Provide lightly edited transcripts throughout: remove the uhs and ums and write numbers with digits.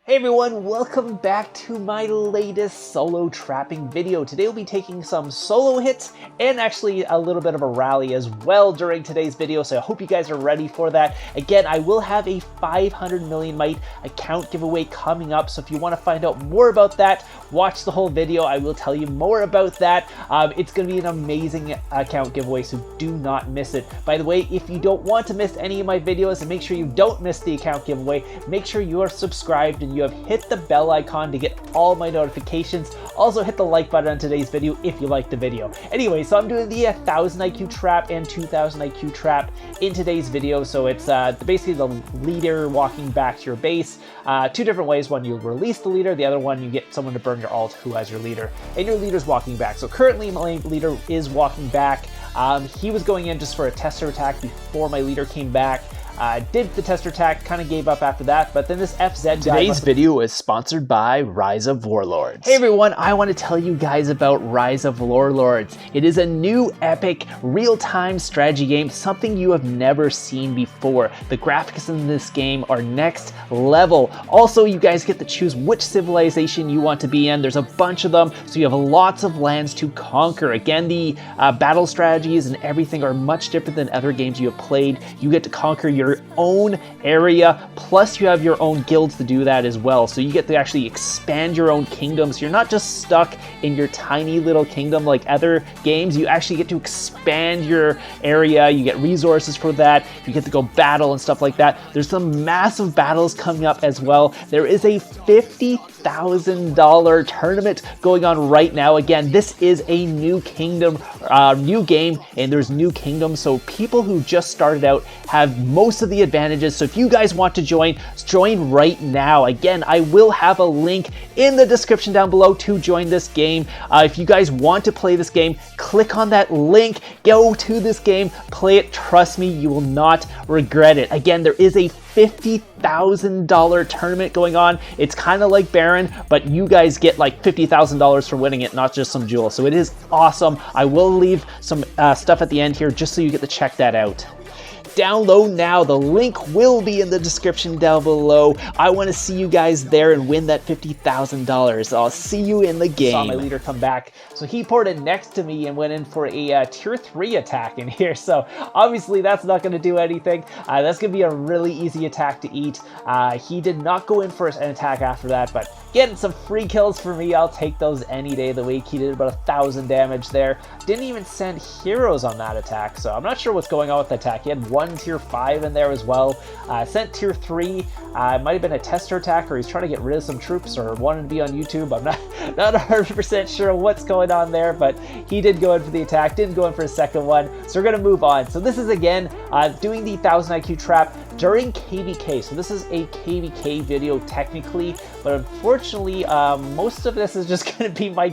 Hey everyone, welcome back to my latest solo trapping video. Today we'll be taking some solo hits and actually a little bit of a rally as well during today's video, so I hope you guys are ready for that. Again, I will have a 500 million mite account giveaway coming up, so if you want to find out more about that, watch the whole video. I will tell you more about that. It's going to be an amazing account giveaway, so do not miss it. By the way, if you don't want to miss any of my videos and make sure you don't miss the account giveaway, make sure you are subscribed and you have hit the bell icon to get all my notifications. Also hit the like button on today's video if you liked the video. Anyway, so I'm doing the 1000 IQ trap and 2000 IQ trap in today's video. So it's basically the leader walking back to your base. Two different ways. One, you release the leader. The other one, you get someone to burn your ult who has your leader. And your leader's walking back. So currently my leader is walking back. He was going in just for a tester attack before my leader came back. Did the tester attack, kind of gave up after that, but then this FZ guy... Today's video is sponsored by Rise of Warlords. Hey everyone, I want to tell you guys about Rise of Warlords. It is a new epic real-time strategy game, something you have never seen before. The graphics in this game are next level. Also, you guys get to choose which civilization you want to be in. There's a bunch of them, so you have lots of lands to conquer. Again, the battle strategies and everything are much different than other games you have played. You get to conquer your own area, plus you have your own guilds to do that as well. So you get to actually expand your own kingdom. So you're not just stuck in your tiny little kingdom like other games. You actually get to expand your area. You get resources for that. You get to go battle and stuff like that. There's some massive battles coming up as well. There is a $50,000 tournament going on right now. Again, this is a new kingdom, new game, and there's new kingdoms. So people who just started out have most of the advantages. So if you guys want to join right now. Again, I will have a link in the description down below to join this game. If you guys want to play this game, click on that link, go to this game, play it. Trust me, you will not regret it. Again, there is a $50,000 tournament going on. It's kind of like Baron, but you guys get like $50,000 for winning it, not just some jewels. So it is awesome. I will leave some stuff at the end here just so you get to check that out. Download now. The link will be in the description down below. I want to see you guys there and win that $50,000. I'll see you in the game. Saw my leader come back. So he ported next to me and went in for a tier 3 attack in here. So obviously that's not going to do anything. That's going to be a really easy attack to eat. He did not go in for an attack after that, but getting some free kills for me. I'll take those any day of the week. He did about 1,000 damage there. Didn't even send heroes on that attack. So I'm not sure what's going on with the attack. He had one tier 5 in there as well. Sent tier 3. It might have been a tester attack, or he's trying to get rid of some troops, or wanted to be on YouTube. I'm not 100% sure what's going on there, but he did go in for the attack, didn't go in for a second one. So we're going to move on. So this is again doing the 1000 IQ trap during KVK. So this is a KVK video technically, but unfortunately most of this is just going to be my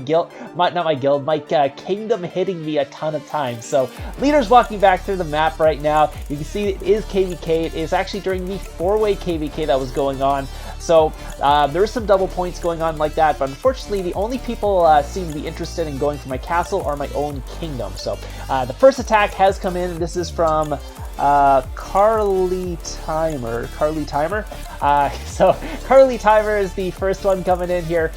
kingdom hitting me a ton of times. So leader's walking back through the map right now. You can see it is KVK. It is actually during the 4-way KVK that was going on. So there's some double points going on like that, but unfortunately the only people seem to be interested in going for my castle are my own kingdom. So the first attack has come in, and this is from Carly Timer. So Carly Timer is the first one coming in here,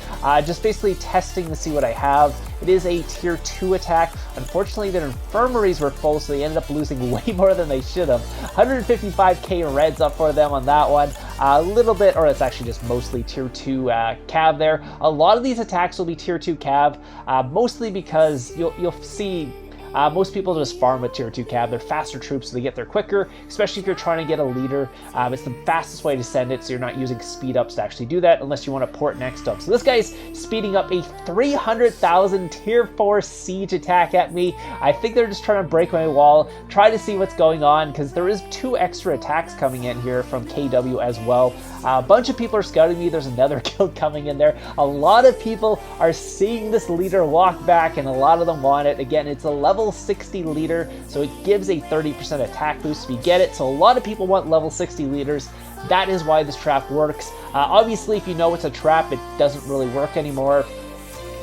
just basically testing to see what I have. It is a tier 2 attack. Unfortunately, their infirmaries were full, so they ended up losing way more than they should have. 155k reds up for them on that one. A little bit, or it's actually just mostly tier 2 cav there. A lot of these attacks will be tier 2 cav, mostly because you'll see most people just farm with tier 2 cav. They're faster troops, so they get there quicker, especially if you're trying to get a leader. It's the fastest way to send it, so you're not using speed ups to actually do that unless you want to port next up. So this guy's speeding up a 300,000 tier 4 siege attack at me. I think they're just trying to break my wall, try to see what's going on, because there is 2 extra attacks coming in here from KW as well. A bunch of people are scouting me. There's another guild coming in there. A lot of people are seeing this leader walk back, and a lot of them want it. Again, it's a level 60 leader, so it gives a 30% attack boost if you get it. So a lot of people want level 60 leaders. That is why this trap works. Obviously, if you know it's a trap, it doesn't really work anymore.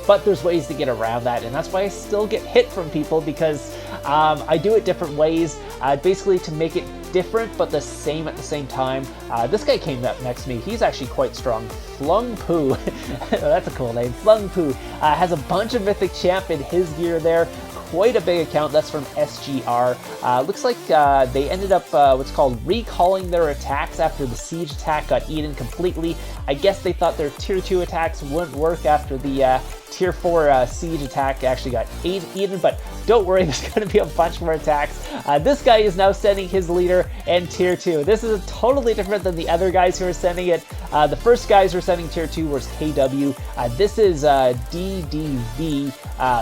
But there's ways to get around that, and that's why I still get hit from people, because I do it different ways, basically to make it different but the same at the same time. This guy came up next to me. He's actually quite strong. Flung Poo. That's a cool name. Flung Poo has a bunch of Mythic Champ in his gear there. Quite a big account. That's from SGR. Looks like they ended up what's called recalling their attacks after the siege attack got eaten completely. I guess they thought their tier 2 attacks wouldn't work after the tier 4 siege attack actually got eaten, but don't worry, there's going to be a bunch more attacks. This guy is now sending his leader and tier 2. This is totally different than the other guys who are sending it. The first guys who are sending tier 2 was KW. This is DDV.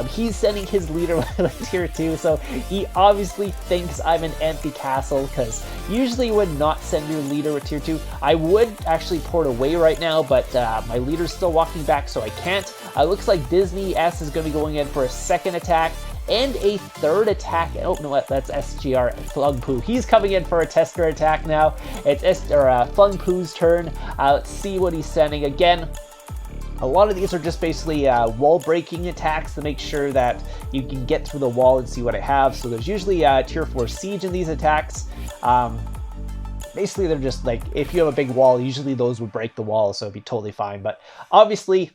He's sending his leader with tier 2, so he obviously thinks I'm an empty castle, because usually you would not send your leader with tier 2. I would actually port away right now, but my leader's still walking back, so I can't. Looks like Disney S is going to be going in for a second attack and a third attack. Oh, no, that's SGR Flung Poo. He's coming in for a tester attack now. It's Flung Poo's turn. Let's see what he's sending. Again, a lot of these are just basically wall breaking attacks to make sure that you can get through the wall and see what I have. So there's usually tier 4 siege in these attacks. Basically, they're just like, if you have a big wall, usually those would break the wall, so it'd be totally fine. But obviously,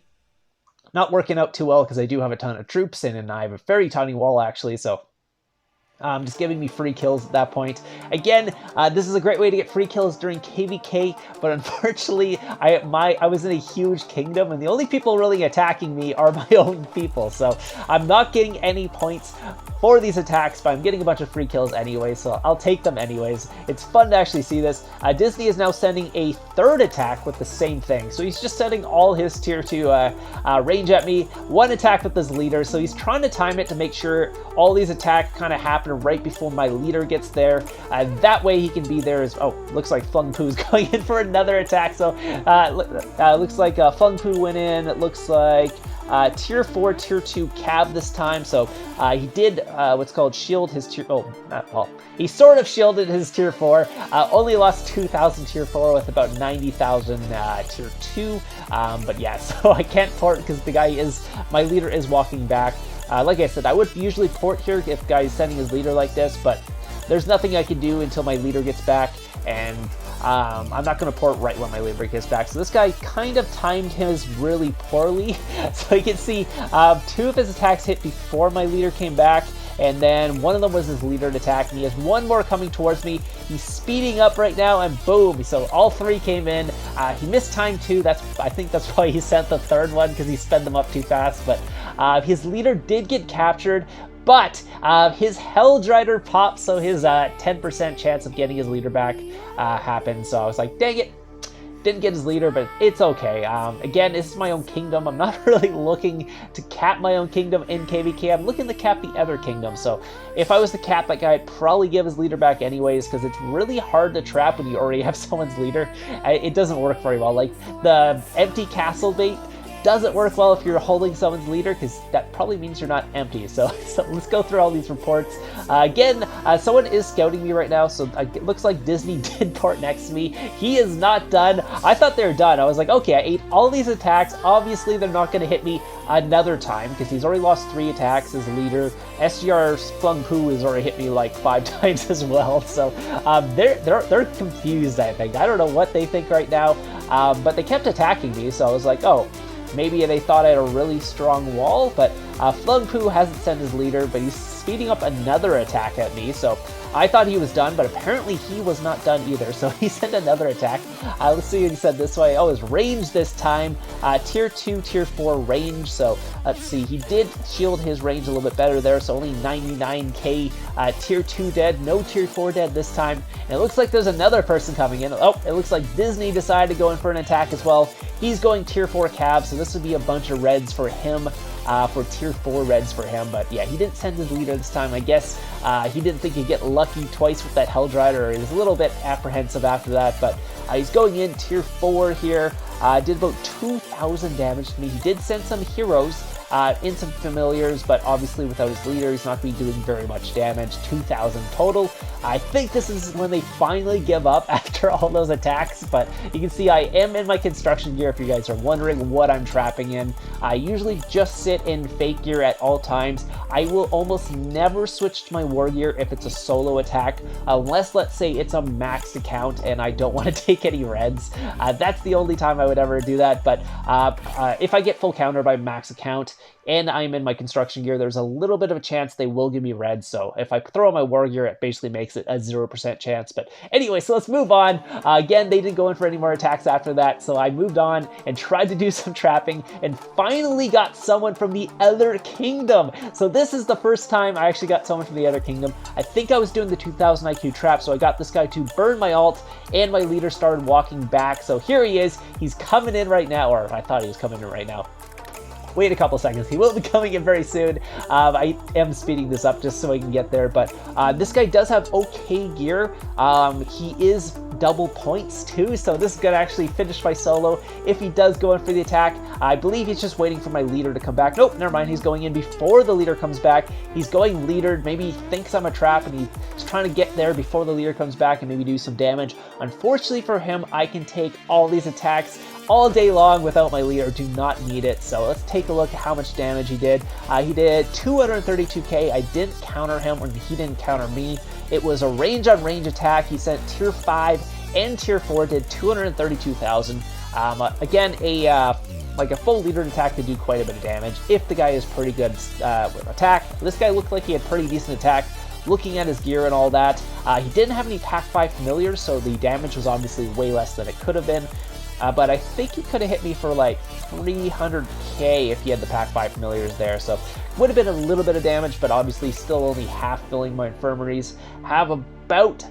not working out too well because I do have a ton of troops in, and I have a very tiny wall actually, so just giving me free kills at that point. Again, this is a great way to get free kills during KVK, but unfortunately, I was in a huge kingdom, and the only people really attacking me are my own people, so I'm not getting any points for these attacks, but I'm getting a bunch of free kills anyway, so I'll take them anyways. It's fun to actually see this. Disney is now sending a third attack with the same thing, so he's just sending all his tier 2 range at me, one attack with his leader, so he's trying to time it to make sure all these attacks kind of happen right before my leader gets there. That way he can be there as, oh, looks like Flung Poo's going in for another attack, so looks like Flung Poo went in. It looks like tier 4, tier 2 Cav this time, so he did what's called shield his tier, well, he sort of shielded his tier 4, only lost 2,000 tier 4 with about 90,000 tier 2, but yeah, so I can't port because the guy is, my leader is walking back. Like I said, I would usually port here if guy is sending his leader like this, but there's nothing I can do until my leader gets back, and I'm not going to port right when my leader gets back. So this guy kind of timed his really poorly. So you can see 2 of his attacks hit before my leader came back, and then one of them was his leader attack, and he has one more coming towards me. He's speeding up right now, and boom! So all 3 came in. He missed time 2. I think that's why he sent the third one, because he sped them up too fast. But his leader did get captured, but his Helldrider popped, so his 10% chance of getting his leader back happened. So I was like, dang it, didn't get his leader, but it's okay. Again, this is my own kingdom. I'm not really looking to cap my own kingdom in KVK. I'm looking to cap the other kingdom. So if I was to cap that guy, I'd probably give his leader back anyways, because it's really hard to trap when you already have someone's leader. It doesn't work very well. Like the empty castle bait doesn't work well if you're holding someone's leader, because that probably means you're not empty. So let's go through all these reports. Again, someone is scouting me right now, so it looks like Disney did port next to me. He is not done. I thought they were done. I was like, okay, I ate all these attacks. Obviously, they're not going to hit me another time, because he's already lost 3 attacks as leader. SGR's Flung Poo has already hit me like 5 times as well. So they're confused, I think. I don't know what they think right now, but they kept attacking me, so I was like, oh, maybe they thought I had a really strong wall, but Flung Poo hasn't sent his leader, but he's speeding up another attack at me, so I thought he was done, but apparently he was not done either, so he sent another attack. Let's see what he said this way. Oh, his range this time, tier 2, tier 4 range, so let's see, he did shield his range a little bit better there, so only 99k tier 2 dead, no tier 4 dead this time, and it looks like there's another person coming in. Oh, it looks like Disney decided to go in for an attack as well. He's going tier 4 Cav, so this would be a bunch of reds for him, for tier 4 reds for him, but yeah, he didn't send his leader this time. I guess he didn't think he'd get lucky twice with that Helldrider, or he was a little bit apprehensive after that, but he's going in tier 4 here, did about 2,000 damage to me. He did send some heroes, in some familiars, but obviously without his leader, he's not going to be doing very much damage. 2,000 total. I think this is when they finally give up after all those attacks, but you can see I am in my construction gear if you guys are wondering what I'm trapping in. I usually just sit in fake gear at all times. I will almost never switch to my war gear if it's a solo attack, unless let's say it's a maxed account and I don't want to take any reds. That's the only time I would ever do that. But if I get full counter by max account and I'm in my construction gear, there's a little bit of a chance they will give me reds. So if I throw on my war gear, it basically makes it a 0% chance. But anyway, so let's move on. Again, they didn't go in for any more attacks after that, so I moved on and tried to do some trapping and finally got someone from the other kingdom. So this is the first time I actually got someone from the other kingdom. I think I was doing the 2000 IQ trap, so I got this guy to burn my ult, and my leader started walking back. So here he is. He's coming in right now, or I thought he was coming in right now. Wait a couple seconds. He will be coming in very soon. I am speeding this up just so I can get there, but this guy does have okay gear. He is double points too, so this is gonna actually finish my solo if he does go in for the attack. I believe he's just waiting for my leader to come back. Nope, never mind. He's going in before the leader comes back. He's going leadered. Maybe he thinks I'm a trap and he's trying to get there before the leader comes back and maybe do some damage. Unfortunately for him, I can take all these attacks all day long without my leader. Do not need it. So let's take a look at how much damage he did. He did 232k. I didn't counter him when he didn't counter me. It was a range on range attack. He sent tier 5 and tier 4, did 232,000. Again, like a full leader attack to do quite a bit of damage if the guy is pretty good with attack. This guy looked like he had pretty decent attack. Looking at his gear and all that, he didn't have any pack 5 familiars, so the damage was obviously way less than it could have been. But I think he could have hit me for like 300k if he had the pack 5 familiars there, so would have been a little bit of damage, but obviously still only half filling my infirmaries. Have about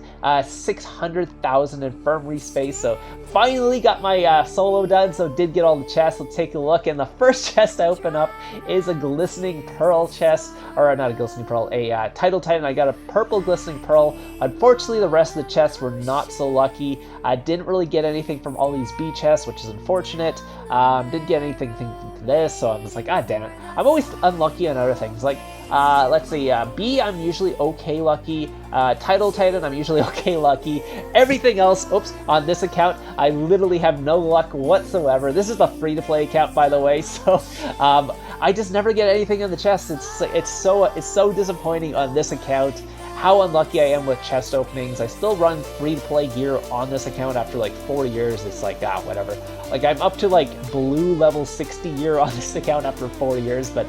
600,000 infirmary space, so finally got my solo done, so did get all the chests. Let's take a look, and the first chest I open up is a glistening pearl chest, or not a glistening pearl, a title titan. I got a purple glistening pearl. Unfortunately, the rest of the chests were not so lucky. I didn't really get anything from all these B chests, which is unfortunate. Didn't get anything from this, so I was like, God damn it. I'm always unlucky on other things, like let's see, B, I'm usually okay lucky. Title Titan, I'm usually okay lucky. Everything else, oops, on this account, I literally have no luck whatsoever. This is a free-to-play account, by the way, so I just never get anything in the chest. It's so disappointing on this account. How unlucky I am with chest openings. I still run free-to-play gear on this account after like 4 years. It's like, whatever. Like, I'm up to like blue level 60 gear on this account after 4 years, but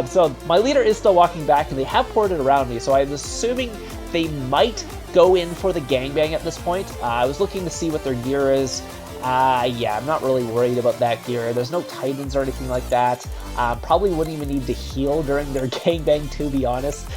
so my leader is still walking back and they have ported around me, so I'm assuming they might go in for the gangbang at this point. I was looking to see what their gear is. Yeah, I'm not really worried about that gear. There's no titans or anything like that. Probably wouldn't even need to heal during their gangbang, to be honest,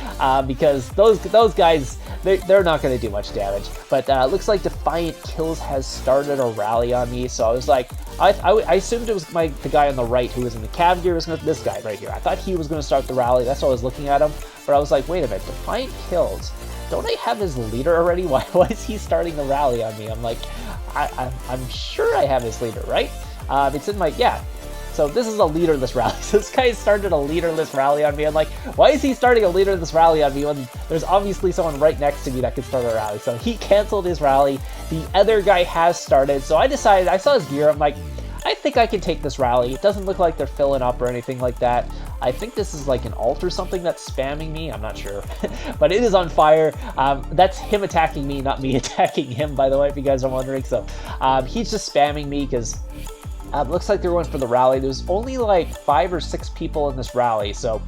because those guys, they're not going to do much damage. But looks like Defiant Kills has started a rally on me, so I was like, I assumed it was the guy on the right who was in the cav gear. This guy right here. I thought he was going to start the rally. That's why I was looking at him. But I was like, wait a minute, Defiant Kills? Don't I have his leader already? Why is he starting the rally on me? I'm like, I'm sure I have his leader, right? It's in my, yeah. So this is a leaderless rally. So this guy started a leaderless rally on me. I'm like, why is he starting a leaderless rally on me when there's obviously someone right next to me that could start a rally? So he canceled his rally. The other guy has started. So I decided, I saw his gear. I'm like, I think I can take this rally. It doesn't look like they're filling up or anything like that. I think this is like an ult or something that's spamming me. I'm not sure, but it is on fire. That's him attacking me, not me attacking him, by the way, if you guys are wondering. So he's just spamming me because looks like they're going for the rally. There's only like 5 or 6 people in this rally. So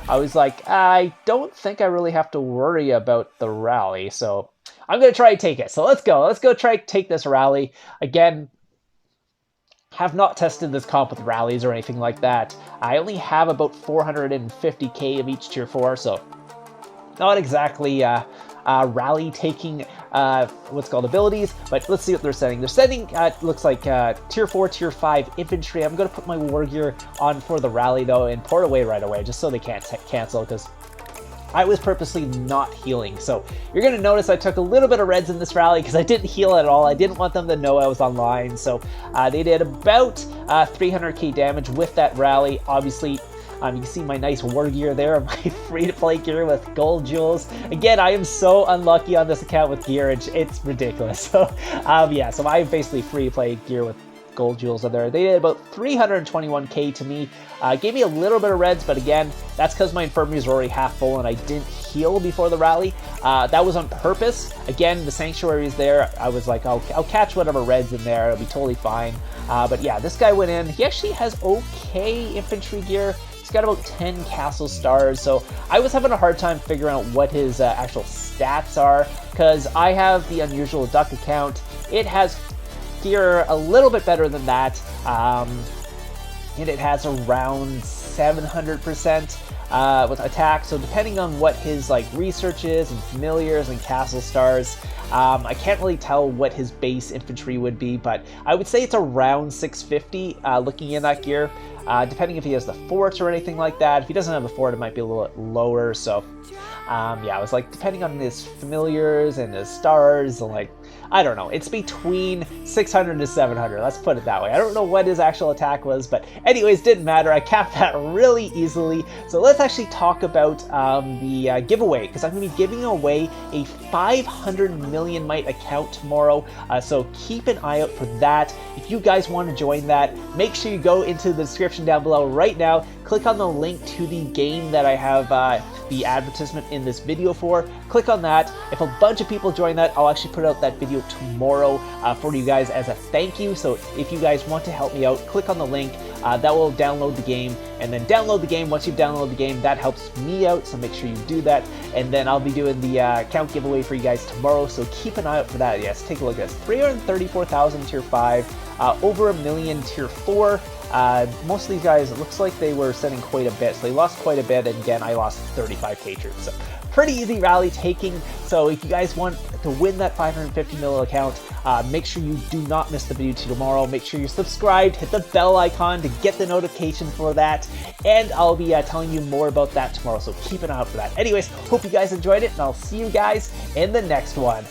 I was like, I don't think I really have to worry about the rally. So I'm going to try to take it. So let's go. Let's go try to take this rally. Again, have not tested this comp with rallies or anything like that. I only have about 450k of each tier 4, so not exactly rally taking what's called abilities, but let's see what they're sending. They're sending, looks like tier 4, tier 5 infantry. I'm going to put my war gear on for the rally though and port away right away just so they can't cancel, because I was purposely not healing. So you're going to notice I took a little bit of reds in this rally because I didn't heal at all. I didn't want them to know I was online. So they did about 300k damage with that rally. Obviously, you can see my nice war gear there, my free-to-play gear with gold jewels. Again, I am so unlucky on this account with gear. It's ridiculous. So yeah, so I have basically free-to-play gear with gold jewels in there. They did about 321k to me. Gave me a little bit of reds, but again, that's because my infirmaries were already half full and I didn't heal before the rally. That was on purpose. Again, the sanctuary is there. I was like, I'll catch whatever reds in there. It'll be totally fine. But yeah, this guy went in. He actually has okay infantry gear. He's got about 10 castle stars, so I was having a hard time figuring out what his actual stats are, because I have the unusual duck account. It has gear a little bit better than that, and it has around 700% with attack, so depending on what his like research is and familiars and castle stars, I can't really tell what his base infantry would be, but I would say it's around 650 looking in that gear, depending if he has the fort or anything like that. If he doesn't have the fort, it might be a little bit lower, so yeah, I was like, depending on his familiars and his stars, like, I don't know, it's between 600 to 700, let's put it that way. I don't know what his actual attack was, but anyways, didn't matter. I capped that really easily. So let's actually talk about the giveaway, because I'm going to be giving away a 500 million mite account tomorrow, so keep an eye out for that. If you guys want to join that, make sure you go into the description down below right now, click on the link to the game that I have the advertisement in this video for. Click on that. If a bunch of people join that, I'll actually put out that video tomorrow for you guys as a thank you. So if you guys want to help me out, click on the link. That will download the game, and then download the game. Once you've downloaded the game, that helps me out, so make sure you do that. And then I'll be doing the account giveaway for you guys tomorrow, so keep an eye out for that. Yes, take a look at this. 334,000 tier 5, over a million tier 4. Most of these guys, it looks like they were sending quite a bit, so they lost quite a bit, and again, I lost 35k troops, so pretty easy rally taking. So if you guys want to win that 550 mil account, make sure you do not miss the video tomorrow. Make sure you're subscribed, hit the bell icon to get the notification for that, and I'll be telling you more about that tomorrow, so keep an eye out for that. Anyways, hope you guys enjoyed it, and I'll see you guys in the next one.